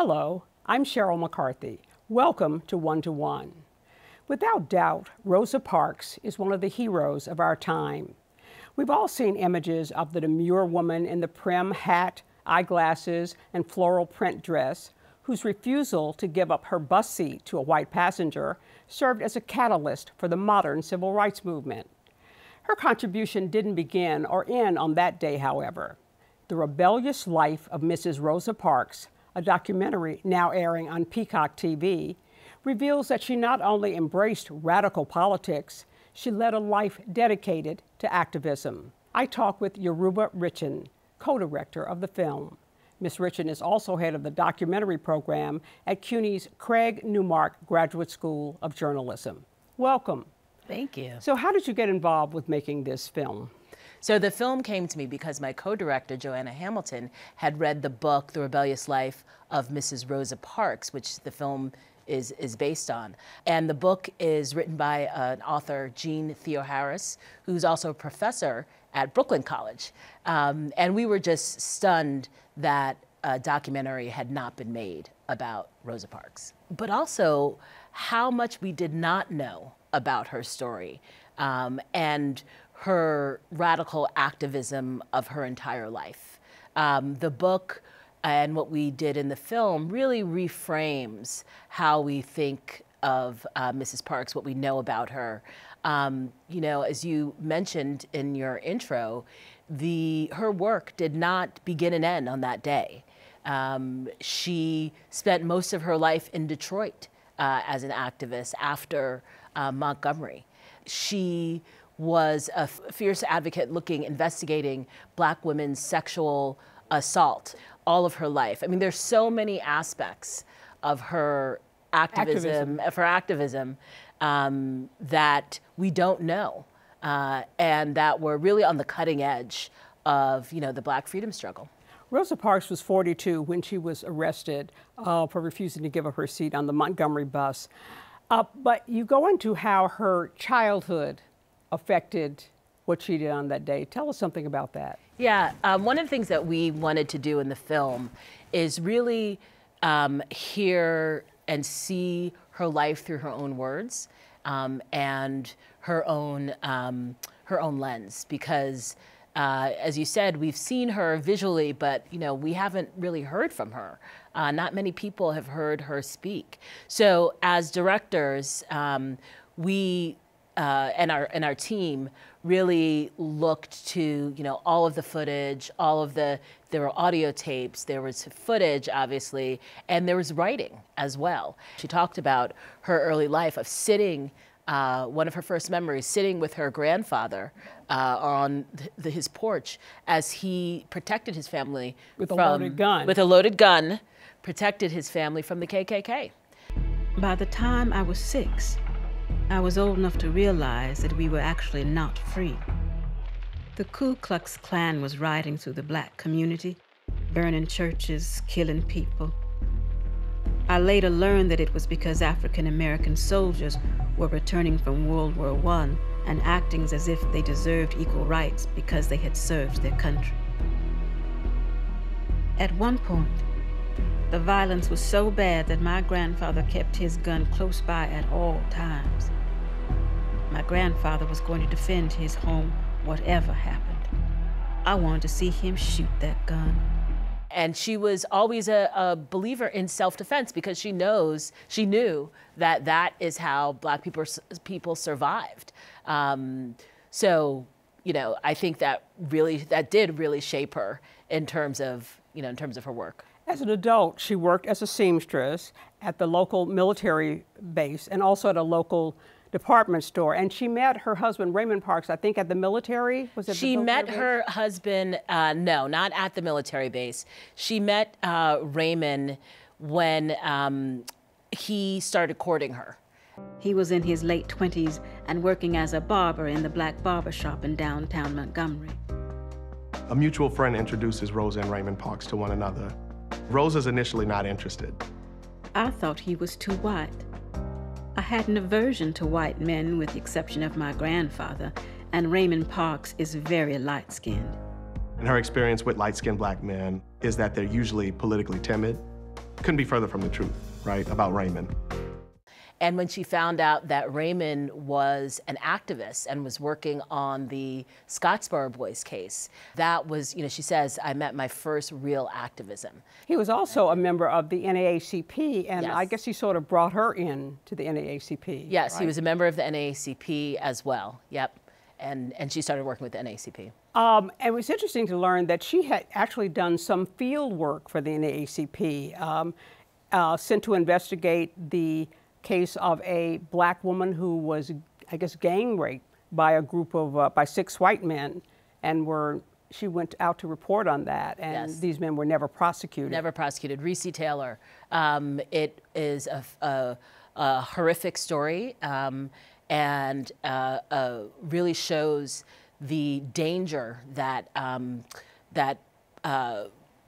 Hello, I'm Sheryl McCarthy. Welcome to One to One. Without doubt, Rosa Parks is one of the heroes of our time. We've all seen images of the demure woman in the prim hat, eyeglasses, and floral print dress, whose refusal to give up her bus seat to a white passenger served as a catalyst for the modern civil rights movement. Her contribution didn't begin or end on that day, however. The Rebellious Life of Mrs. Rosa Parks, a documentary now airing on Peacock TV, reveals that she not only embraced radical politics, she led a life dedicated to activism. I talk with Yoruba Richen, co-director of the film. Ms. Richen is also head of the documentary program at CUNY's Craig Newmark Graduate School of Journalism. Welcome. Thank you. So how did you get involved with making this film? So the film came to me because my co-director, Joanna Hamilton, had read the book, The Rebellious Life of Mrs. Rosa Parks, which the film is based on. And the book is written by an author, Jean Theo-Harris, who's also a professor at Brooklyn College. And we were just stunned that a documentary had not been made about Rosa Parks. But also how much we did not know about her story and her radical activism of her entire life. The book and what we did in the film really reframes how we think of Mrs. Parks, what we know about her. You know, as you mentioned in your intro, her work did not begin and end on that day. She spent most of her life in Detroit as an activist after Montgomery. She was a fierce advocate investigating Black women's sexual assault all of her life. I mean, there's so many aspects of her activism that we don't know, and that were really on the cutting edge of, you know, the Black freedom struggle. Rosa Parks was 42 when she was arrested for refusing to give up her seat on the Montgomery bus. But you go into how her childhood affected what she did on that day. Tell us something about that. Yeah, one of the things that we wanted to do in the film is really hear and see her life through her own words and her own lens, because as you said, we've seen her visually, but you know, we haven't really heard from her. Not many people have heard her speak. So as directors, we and our team really looked to, you know, all of the footage, there were audio tapes, there was footage, obviously, and there was writing as well. She talked about her early life of sitting, one of her first memories, sitting with her grandfather on his porch as he protected his family with a loaded gun. With a loaded gun, protected his family from the KKK. By the time I was 6, I was old enough to realize that we were actually not free. The Ku Klux Klan was riding through the Black community, burning churches, killing people. I later learned that it was because African American soldiers were returning from World War I and acting as if they deserved equal rights because they had served their country. At one point, the violence was so bad that my grandfather kept his gun close by at all times. My grandfather was going to defend his home, whatever happened. I wanted to see him shoot that gun. And she was always a believer in self-defense, because she knew that that is how Black people survived. So, you know, I think that did really shape her in terms of, you know, in terms of her work. As an adult, she worked as a seamstress at the local military base and also at a local department store. And she met her husband, Raymond Parks, I think at the military? Was it she met her husband, no, not at the military base. She met Raymond when he started courting her. He was in his late 20s and working as a barber in the Black barber shop in downtown Montgomery. A mutual friend introduces Rosa and Raymond Parks to one another. Rosa's initially not interested. I thought he was too white. I had an aversion to white men, with the exception of my grandfather, and Raymond Parks is very light-skinned. And her experience with light-skinned Black men is that they're usually politically timid. couldn't be further from the truth, right, about Raymond. And when she found out that Raymond was an activist and was working on the Scottsboro Boys case, that was, you know, she says, I met my first real activism. He was also a member of the NAACP, and Yes. I guess he sort of brought her in to the NAACP. Yes, right? he was a member of the NAACP as well, yep. And she started working with the NAACP. And it was interesting to learn that she had actually done some field work for the NAACP, sent to investigate the case of a black woman who was, I guess, gang raped by a group of, by 6 white men, and she went out to report on that, and Yes. these men were never prosecuted. Never prosecuted. Reese Taylor. It is a horrific story, and really shows the danger that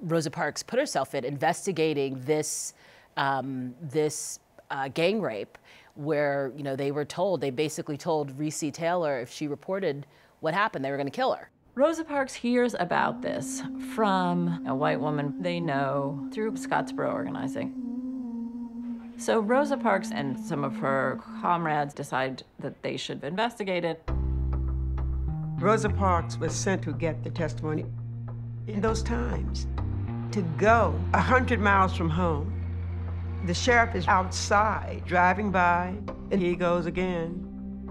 Rosa Parks put herself in investigating this gang rape, where, you know, they basically told Reese Taylor if she reported what happened, they were going to kill her. Rosa Parks hears about this from a white woman they know through Scottsboro organizing. So Rosa Parks and some of her comrades decide that they should investigate it. Rosa Parks was sent to get the testimony. In those times, to go 100 miles from home, the sheriff is outside driving by, and he goes again.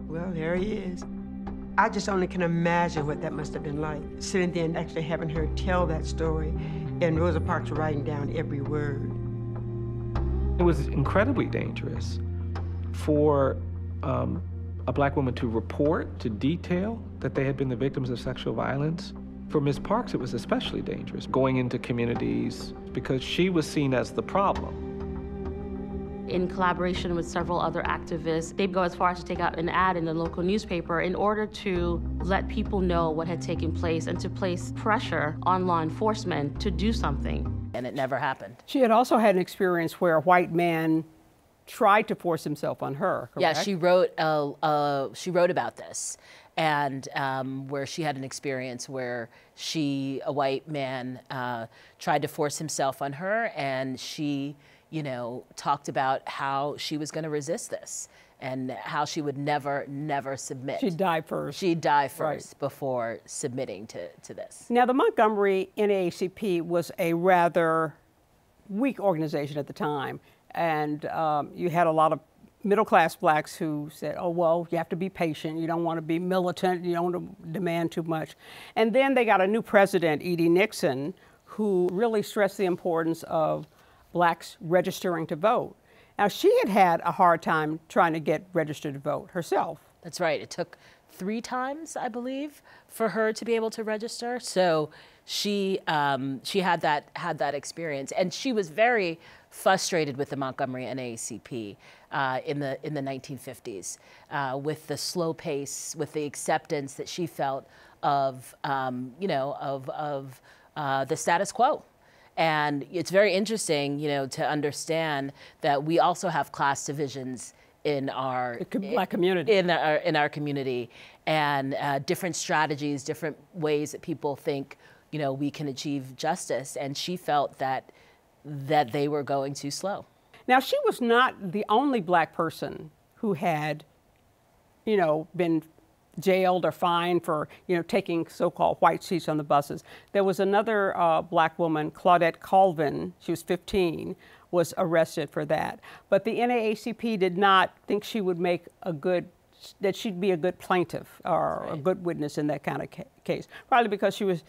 Well, there he is. I just only can imagine what that must have been like, sitting there and actually having her tell that story, and Rosa Parks writing down every word. It was incredibly dangerous for a black woman to report, to detail that they had been the victims of sexual violence. For Ms. Parks, it was especially dangerous, going into communities, because she was seen as the problem. In collaboration with several other activists, they'd go as far as to take out an ad in the local newspaper in order to let people know what had taken place and to place pressure on law enforcement to do something. And it never happened. She had also had an experience where a white man tried to force himself on her, correct? Yeah, she wrote about this, and where she had an experience where a white man tried to force himself on her, and she, you know, talked about how she was going to resist this and how she would never submit. She'd die first. She'd die first, right, before submitting to this. Now, the Montgomery NAACP was a rather weak organization at the time, and you had a lot of middle-class blacks who said, oh, well, you have to be patient, you don't want to be militant, you don't want to demand too much. And then they got a new president, E.D. Nixon, who really stressed the importance of blacks registering to vote. Now, she had had a hard time trying to get registered to vote herself. That's right. It took 3 times, I believe, for her to be able to register. So she had that experience, and she was very frustrated with the Montgomery NAACP in the 1950s, with the slow pace, with the acceptance that she felt of the status quo. And it's very interesting, you know, to understand that we also have class divisions in our black community, in our community, and different strategies, different ways that people think, you know, we can achieve justice. And she felt that they were going too slow. Now, she was not the only black person who had, you know, been jailed or fined for, you know, taking so-called white seats on the buses. There was another black woman, Claudette Colvin, she was 15, was arrested for that. But the NAACP did not think she would make that she'd be a good plaintiff or a good witness in that kind of case. Probably because she was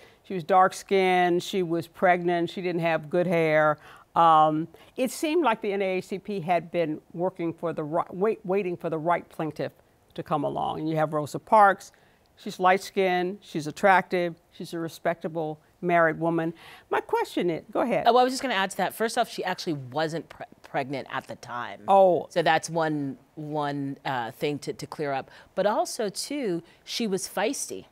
dark-skinned, she was pregnant, she didn't have good hair. It seemed like the NAACP had been working for waiting for the right plaintiff to come along. And you have Rosa Parks. She's light-skinned, she's attractive, she's a respectable married woman. My question is, go ahead. Well, I was just going to add to that. First off, she actually wasn't pregnant at the time. Oh. So that's one thing to clear up. But also, too, she was feisty.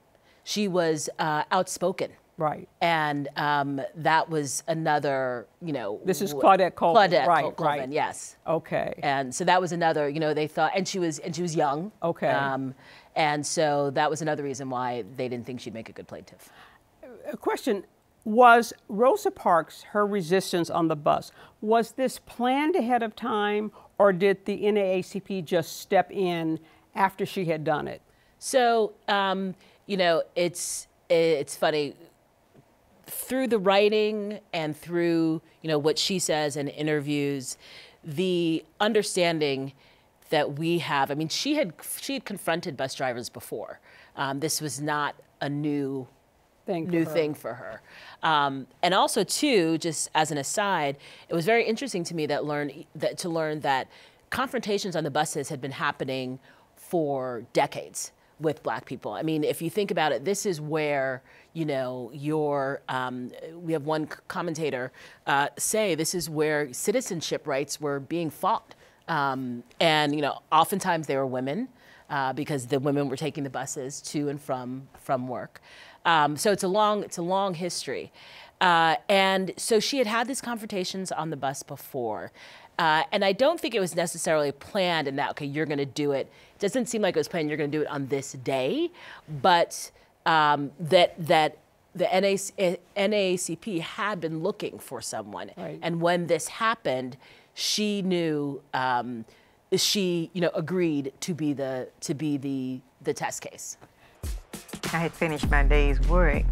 She was outspoken. Right. And that was another, you know. This is Claudette Colvin. Claudette right, Colvin, right. Yes. Okay. And so that was another, you know, they thought, and she was young. Okay. And so that was another reason why they didn't think she'd make a good plaintiff. A question, Was Rosa Parks, her resistance on the bus, was this planned ahead of time, or did the NAACP just step in after she had done it? So, you know, it's funny. Through the writing and through, you know, what she says in interviews, the understanding that we have, I mean, she had confronted bus drivers before. This was not a new thing for her. And also, too, just as an aside, it was very interesting to me to learn that confrontations on the buses had been happening for decades with Black people. I mean, if you think about it, this is where, you know, we have one commentator say this is where citizenship rights were being fought. And, you know, oftentimes they were women because the women were taking the buses to and from work. So it's a long history. And so she had these confrontations on the bus before. And I don't think it was necessarily planned in that, okay, you're going to do it. It doesn't seem like it was planned, you're going to do it on this day. But that the NAACP had been looking for someone. Right. And when this happened, she knew, she, you know, agreed to be the test case. I had finished my day's work.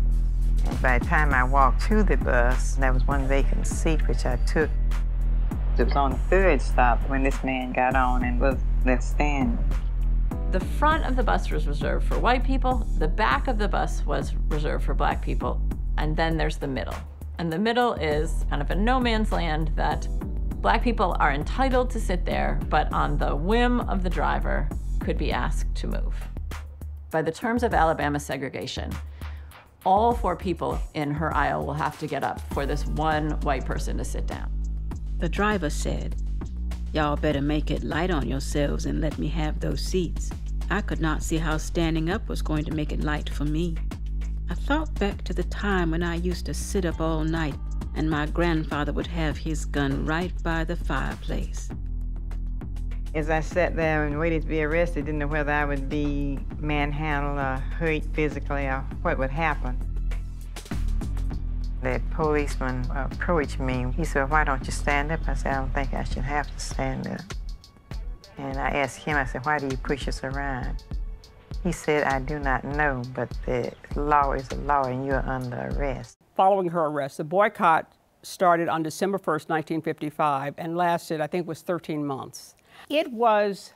And by the time I walked to the bus, there was one vacant seat which I took. It was on the third stop when this man got on and was left standing. The front of the bus was reserved for white people, the back of the bus was reserved for Black people, and then there's the middle. And the middle is kind of a no man's land that Black people are entitled to sit there, but on the whim of the driver, could be asked to move. By the terms of Alabama segregation, all 4 people in her aisle will have to get up for this one white person to sit down. The driver said, "Y'all better make it light on yourselves and let me have those seats." I could not see how standing up was going to make it light for me. I thought back to the time when I used to sit up all night and my grandfather would have his gun right by the fireplace. As I sat there and waited to be arrested, didn't know whether I would be manhandled or hurt physically or what would happen. The policeman approached me. He said, "Why don't you stand up?" I said, "I don't think I should have to stand up." And I asked him, I said, "Why do you push us around?" He said, "I do not know, but the law is the law and you're under arrest." Following her arrest, the boycott started on December 1st, 1955, and lasted, I think, was 13 months. It was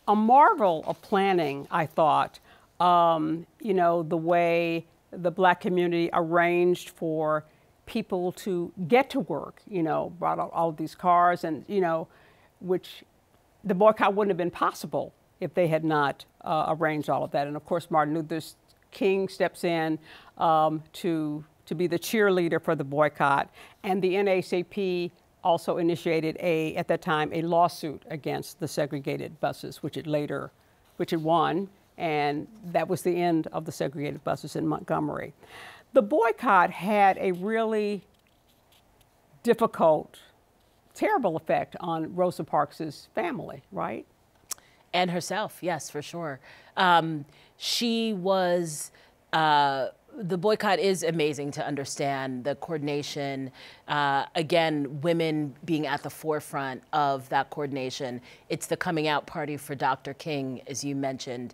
a marvel of planning, I thought. You know, the way the Black community arranged for people to get to work, you know, brought out all of these cars and, you know, which the boycott wouldn't have been possible if they had not arranged all of that. And of course, Martin Luther King steps in to be the cheerleader for the boycott. And the NAACP also initiated at that time, a lawsuit against the segregated buses, which it won. And that was the end of the segregated buses in Montgomery. The boycott had a really difficult, terrible effect on Rosa Parks' family, right? And herself, yes, for sure. She was, the boycott is amazing to understand, the coordination, again, women being at the forefront of that coordination. It's the coming out party for Dr. King, as you mentioned,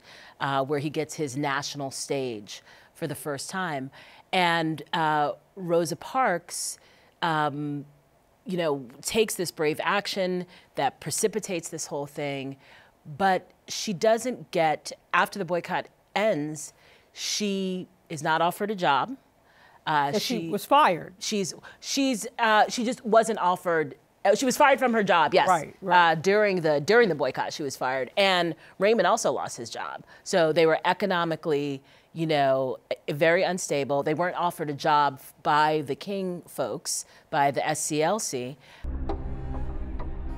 where he gets his national stage for the first time. And Rosa Parks, you know, takes this brave action that precipitates this whole thing, but she doesn't get, after the boycott ends, she is not offered a job. She was fired. She just wasn't offered. She was fired from her job. Yes. Right. During the boycott, she was fired, and Raymond also lost his job. So they were economically, you know, very unstable. They weren't offered a job by the King folks, by the SCLC.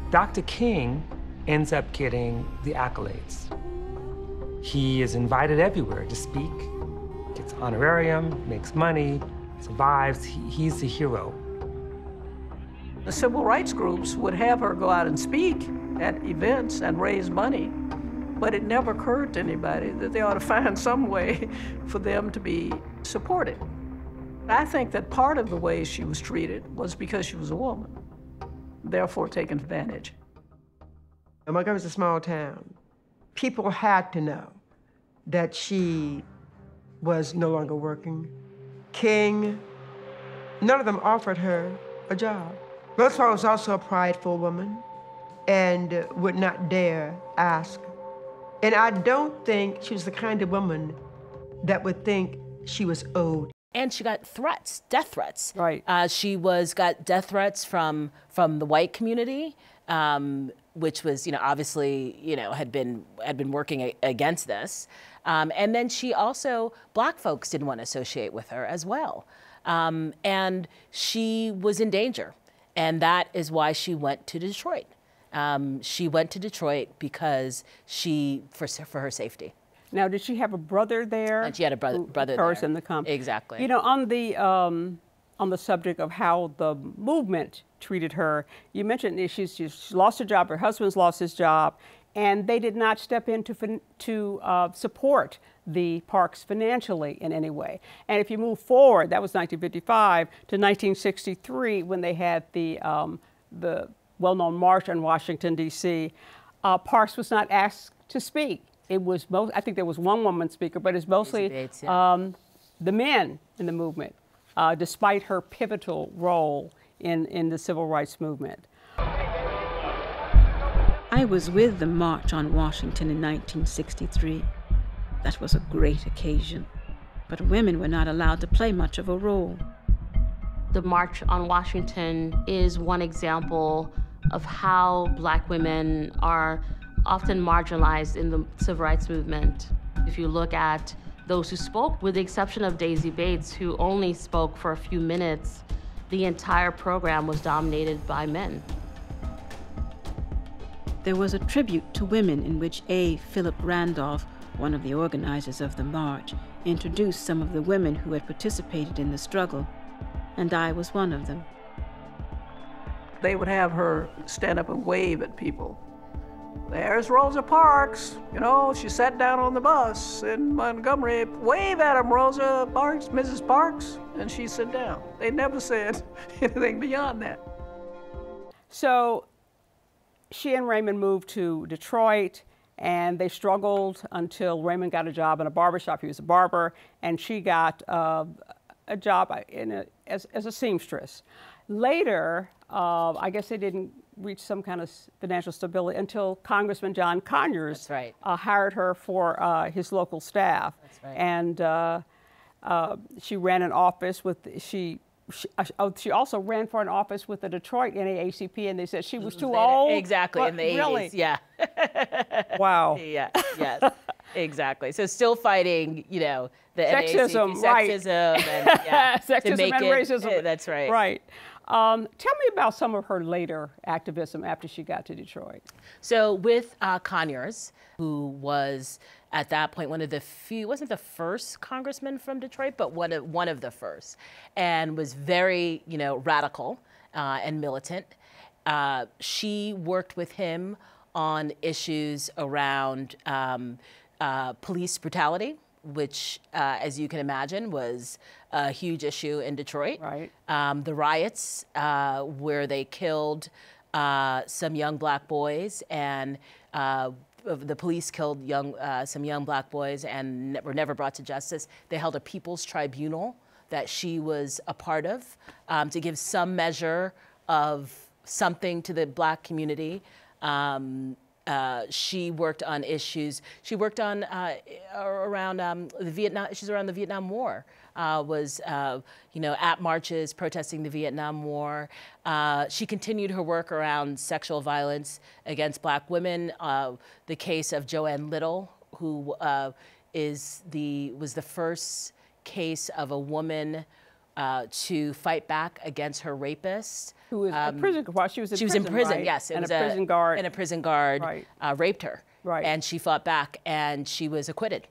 Dr. King ends up getting the accolades. He is invited everywhere to speak. Gets honorarium, makes money, survives. He's the hero. The civil rights groups would have her go out and speak at events and raise money, but it never occurred to anybody that they ought to find some way for them to be supported. I think that part of the way she was treated was because she was a woman, therefore taken advantage. Montgomery was a small town. People had to know that she was no longer working. King, none of them offered her a job. Rosa Parks was also a prideful woman and would not dare ask. And I don't think she was the kind of woman that would think she was owed. And she got threats, death threats. Right. She got death threats from the white community, which was, obviously, had been working against this. And then she also, black folks didn't want to associate with her as well. And she was in danger. And that is why she went to Detroit. She went to Detroit because for her safety. Now, did she have a brother there? And she had a brother there. In the company. Exactly. On the subject of how the movement treated her, you mentioned that she lost her job, her husband's lost his job, and they did not step in to support the Parks financially in any way. And if you move forward, that was 1955 to 1963 when they had the well-known march on Washington, D.C. Parks was not asked to speak. It was I think there was one woman speaker, but it's mostly Bates, yeah. the men in the movement, despite her pivotal role in the civil rights movement. I was with the March on Washington in 1963. That was a great occasion, but women were not allowed to play much of a role. The March on Washington is one example of how Black women are often marginalized in the civil rights movement. If you look at those who spoke, with the exception of Daisy Bates, who only spoke for a few minutes, the entire program was dominated by men. There was a tribute to women in which A. Philip Randolph, one of the organizers of the march, introduced some of the women who had participated in the struggle, and I was one of them. They would have her stand up and wave at people. There's Rosa Parks, she sat down on the bus in Montgomery. Wave at him, Rosa Parks, Mrs. Parks, and she sat down. They never said anything beyond that. So she and Raymond moved to Detroit, and they struggled until Raymond got a job in a barbershop. He was a barber, and she got a job as a seamstress. Later, I guess they didn't reach some kind of financial stability until Congressman John Conyers hired her for his local staff. That's right. And she ran an office with, she also ran for an office with the Detroit NAACP, and they said she was too old. Exactly, in the 80s, really? yeah. Wow. Yeah, yes, exactly. So still fighting, the sexism, NAACP, right. Sexism, and yeah, sexism and racism. That's right. Right. Tell me about some of her later activism after she got to Detroit. So with Conyers, who was at that point one of the few, wasn't the first congressman from Detroit, but one of the first, and was very, radical and militant. She worked with him on issues around police brutality, which, as you can imagine, was a huge issue in Detroit. Right. The riots where they killed some young Black boys, and the police killed some young Black boys and were never brought to justice. They held a people's tribunal that she was a part of to give some measure of something to the Black community. She worked on issues. She worked on around the Vietnam issues around the Vietnam War. At marches protesting the Vietnam War. She continued her work around sexual violence against Black women. The case of Joanne Little, who was the first case of a woman to fight back against her rapist. Who was a prison guard. She was in prison, right? Yes. And a prison guard. And a prison guard right. Raped her. Right. And she fought back, and she was acquitted.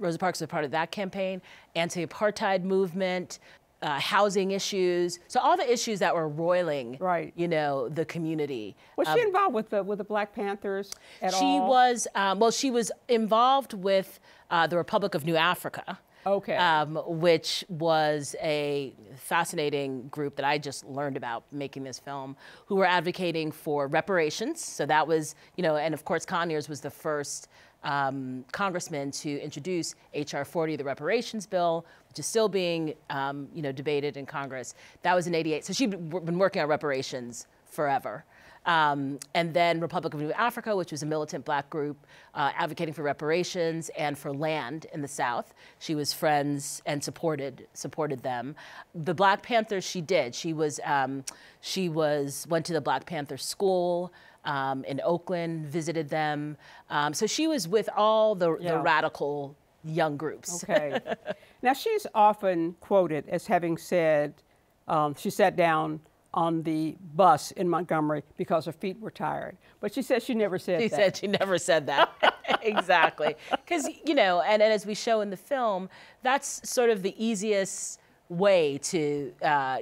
Rosa Parks was a part of that campaign, anti-apartheid movement, housing issues. So all the issues that were roiling, right. The community. Was she involved with the Black Panthers at all? She was, she was involved with the Republic of New Africa. Okay. Which was a fascinating group that I just learned about making this film, who were advocating for reparations. So that was, you know, and of course Conyers was the first congressman to introduce H.R. 40, the reparations bill, which is still being, you know, debated in Congress. That was in '88. So she'd been working on reparations forever. And then Republic of New Africa, which was a militant black group advocating for reparations and for land in the South. She was friends and supported them. The Black Panthers, she did. She went to the Black Panther school in Oakland, visited them. So she was with all the radical young groups. Okay. Now she's often quoted as having said, she sat down on the bus in Montgomery because her feet were tired. But she said she never said that. She said she never said that. Exactly. Because, you know, and as we show in the film, that's sort of the easiest way to,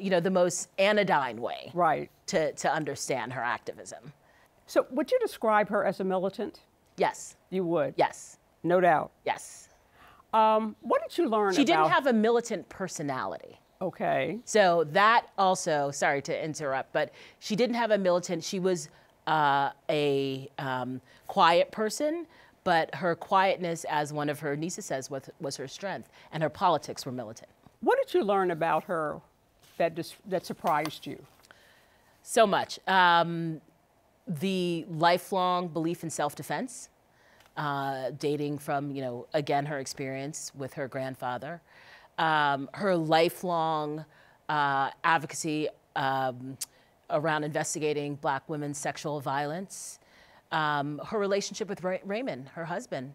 you know, the most anodyne way to understand her activism. So would you describe her as a militant? Yes. You would? Yes. No doubt? Yes. What did you learn about? She didn't have a militant personality. Okay. So that also, sorry to interrupt, but she didn't have a militant. She was a quiet person, but her quietness, as one of her nieces says, was her strength, and her politics were militant. What did you learn about her that surprised you? So much. The lifelong belief in self-defense, dating from, you know, again, her experience with her grandfather. Her lifelong advocacy around investigating Black women's sexual violence. Her relationship with Raymond, her husband,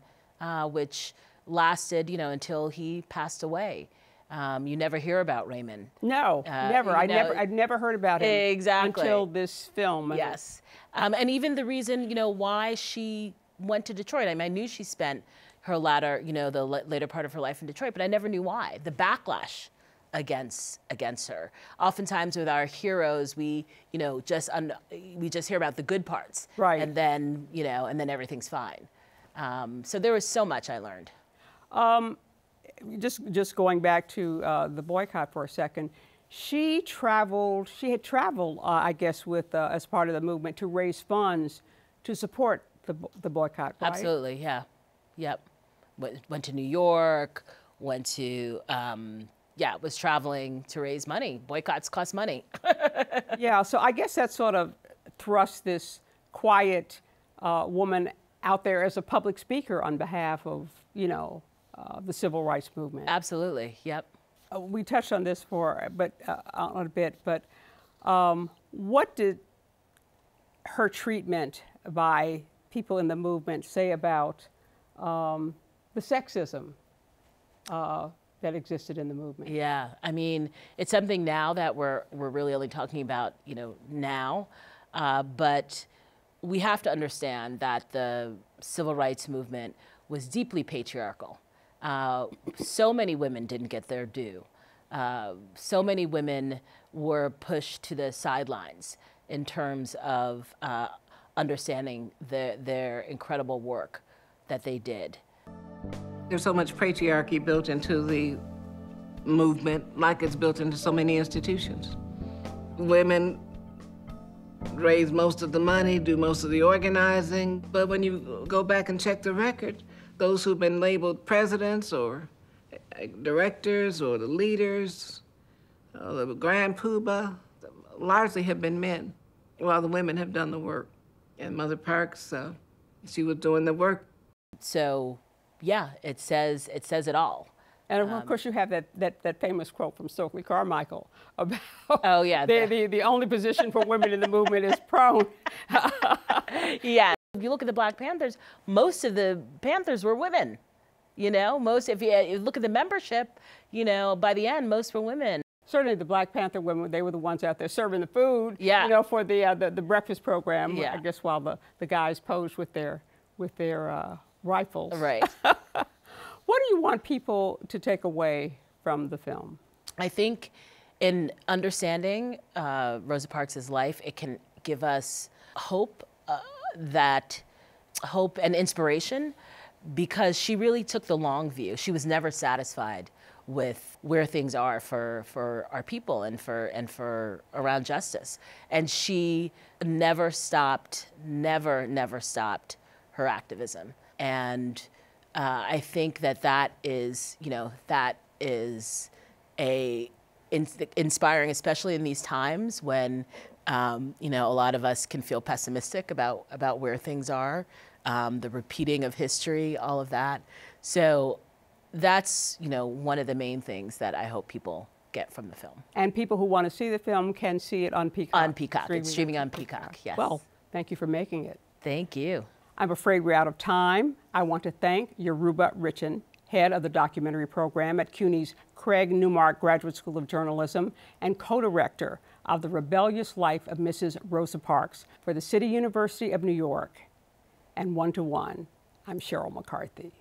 which lasted, you know, until he passed away. You never hear about Raymond. No, never. I'd never heard about him. Exactly. Until this film. Yes. And even the reason, you know, why she went to Detroit. I mean, I knew she spent her latter, you know, the later part of her life in Detroit, but I never knew why. The backlash against her. Oftentimes with our heroes, we, you know, we just hear about the good parts, right? And then, you know, and then everything's fine. So there was so much I learned. Just going back to the boycott for a second, she had traveled, I guess, with as part of the movement to raise funds to support the boycott, right? Absolutely, yeah. Yep. Went to New York, went to, was traveling to raise money. Boycotts cost money. Yeah, so I guess that sort of thrust this quiet woman out there as a public speaker on behalf of, you know, the civil rights movement. Absolutely, yep. We touched on this on a bit, but what did her treatment by people in the movement say about the sexism that existed in the movement? Yeah, I mean, it's something now that we're really only talking about, you know, now, but we have to understand that the civil rights movement was deeply patriarchal. So many women didn't get their due. So many women were pushed to the sidelines in terms of understanding their incredible work that they did. There's so much patriarchy built into the movement, like it's built into so many institutions. Women raise most of the money, do most of the organizing, but when you go back and check the record, those who've been labeled presidents or directors or the leaders, the grand poobah, largely have been men, while the women have done the work. And Mother Parks, she was doing the work. So, yeah, it says it all. And of course, you have that famous quote from Stokely Carmichael about the only position for women in the movement is prone. Yeah. If you look at the Black Panthers, most of the Panthers were women. You know, if you look at the membership, you know, by the end, most were women. Certainly the Black Panther women, they were the ones out there serving the food, yeah, you know, for the breakfast program, yeah, I guess, while the guys posed with their rifles. Right. What do you want people to take away from the film? I think in understanding Rosa Parks' life, it can give us hope, hope and inspiration, because she really took the long view. She was never satisfied with where things are for our people and for around justice. And she never stopped her activism. And I think that is, that is inspiring, especially in these times when, a lot of us can feel pessimistic about where things are, the repeating of history, all of that. So that's, one of the main things that I hope people get from the film. And people who want to see the film can see it on Peacock. On Peacock. It's streaming on Peacock, yes. Well, thank you for making it. Thank you. I'm afraid we're out of time. I want to thank Yoruba Richen, head of the documentary program at CUNY's Craig Newmark Graduate School of Journalism and co-director of the Rebellious Life of Mrs. Rosa Parks for the City University of New York. And 1 to 1, I'm Sheryl McCarthy.